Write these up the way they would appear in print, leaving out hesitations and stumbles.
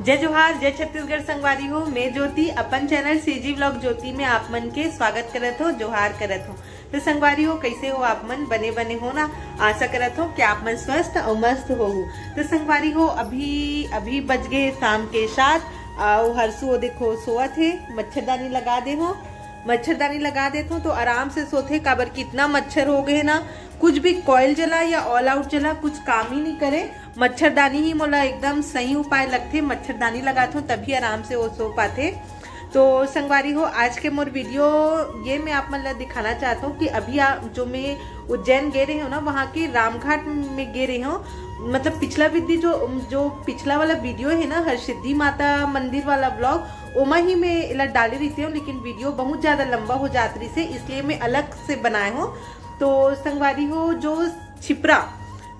जय जोहार, जय छत्तीसगढ़ संगवारी हो। मैं ज्योति अपन चैनल सीजी व्लॉग ज्योति में आप मन के स्वागत करत हो, जोहार करत हो। तो संगवारी हो, कैसे हो आप मन? बने हो ना? आशा करत हो कि आप मन स्वस्थ और मस्त हो। तो संगवारी हो, अभी बज गए शाम के 7 और हरसू देखो सोवत है। मच्छरदानी लगा दे हो, मच्छरदानी लगा देते हो तो आराम से सोते। काबर कि इतना मच्छर हो गए ना, कुछ भी कॉइल जला या ऑल आउट जला कुछ काम ही नहीं करे। मच्छरदानी ही मोला एकदम सही उपाय लगते। मच्छरदानी लगाते हो तभी आराम से वो सो पाते। तो संगवारी हो, आज के मोर वीडियो ये मैं आप मतलब दिखाना चाहता हूँ कि अभी जो मैं उज्जैन गे रही हूँ ना, वहाँ के रामघाट में गे रही हूँ। मतलब पिछला वीडियो जो पिछला वाला वीडियो है ना, हरसिद्धि माता मंदिर वाला ब्लॉग, ओमा ही मैं डाली रहती हूँ, लेकिन वीडियो बहुत ज्यादा लंबा हो जाती रही से, इसलिए मैं अलग से बनाए हूँ। तो संगवारी हो, जो छिपरा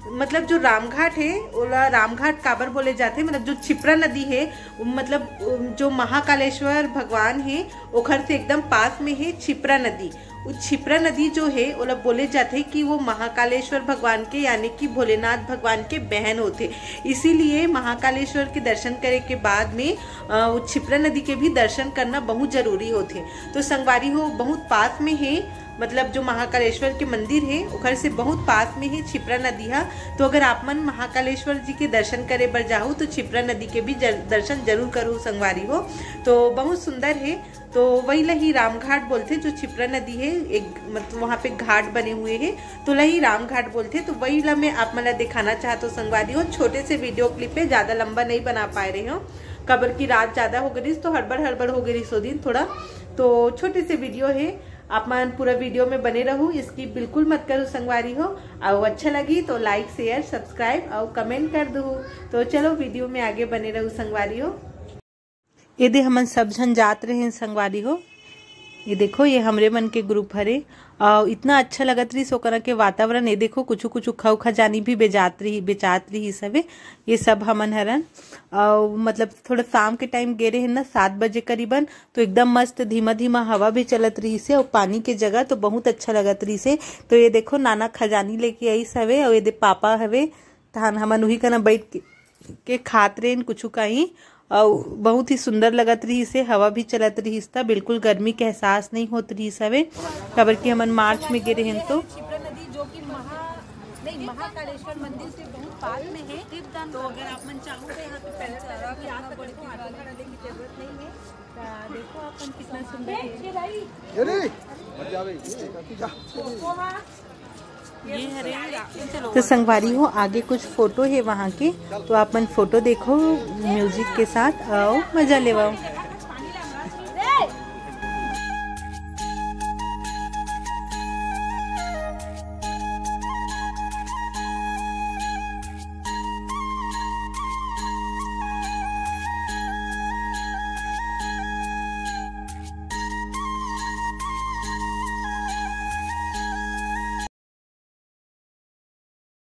मतलब जो रामघाट है, ओला रामघाट काबर बोले जाते हैं, मतलब जो छिपरा नदी है, मतलब जो महाकालेश्वर भगवान है ओखर से एकदम पास में है छिपरा नदी। उस छिपरा नदी जो है ओला बोले जाते हैं कि वो महाकालेश्वर भगवान के यानी कि भोलेनाथ भगवान के बहन होते। इसीलिए महाकालेश्वर के दर्शन करे के बाद में उस छिपरा नदी के भी दर्शन करना बहुत जरूरी होते। तो संगवारी हो, बहुत पास में है, मतलब जो महाकालेश्वर के मंदिर है उधर से बहुत पास में है छिपरा नदी है। तो अगर आप मन महाकालेश्वर जी के दर्शन करे बर जाओ तो छिपरा नदी के भी दर्शन जरूर करो संगवारी हो। तो बहुत सुंदर है। तो वही लही रामघाट बोलते, जो छिपरा नदी है एक मतलब वहाँ पे घाट बने हुए हैं, तो लही रामघाट बोलते। तो वही ला मैं आप मला दिखाना चाहता हूँ संगवारी हो। छोटे से वीडियो क्लिप है, ज्यादा लंबा नहीं बना पा रही हूँ, कबर की रात ज्यादा हो गई तो हड़बड़ हो गई सो दिन थोड़ा। तो छोटे से वीडियो है, आप मन पूरा वीडियो में बने रहो, इसकी बिल्कुल मत करो संगवारी हो। और अच्छा लगी तो लाइक शेयर सब्सक्राइब और कमेंट कर दो। तो चलो वीडियो में आगे बने रहो संगवारी हो। ये दे हमन सब जन जात रहे संगवारी हो। ये देखो, ये हमरे मन के ग्रुप हरे और इतना अच्छा लगत रही सोकरा के वातावरण। ये देखो कुछ खजानी भी बेचात रही सबे। ये सब हमन हरन और मतलब थोड़ा शाम के टाइम गे रहे ना 7 बजे करीबन, तो एकदम मस्त धीमा हवा भी चलत रही से और पानी के जगह तो बहुत अच्छा लगत रही से। तो ये देखो नाना खजानी लेके आई सवे और ये दे पापा हवे, तहन हमन उही कना बैठ के खात रहे कुछ कहीं। और बहुत ही सुंदर लगत रही से, हवा भी चलत रही था, बिल्कुल गर्मी के एहसास नहीं होत रही सवे। खबर की हमन मार्च में गिरे हैं। तो छिपरा नदी जो कि महाकालेश्वर मंदिर से बहुत पास में है। तो अगर आप मन चाहो तो यहाँ पे पहले भी आ सकते हो, आगे बढ़ने की जरूरत नहीं है। देखो अपन कितना सुंदर ये हरे। तो संगवारी हो, आगे कुछ फोटो है वहाँ के, तो आप मन फोटो देखो म्यूजिक के साथ, आओ मजा ले।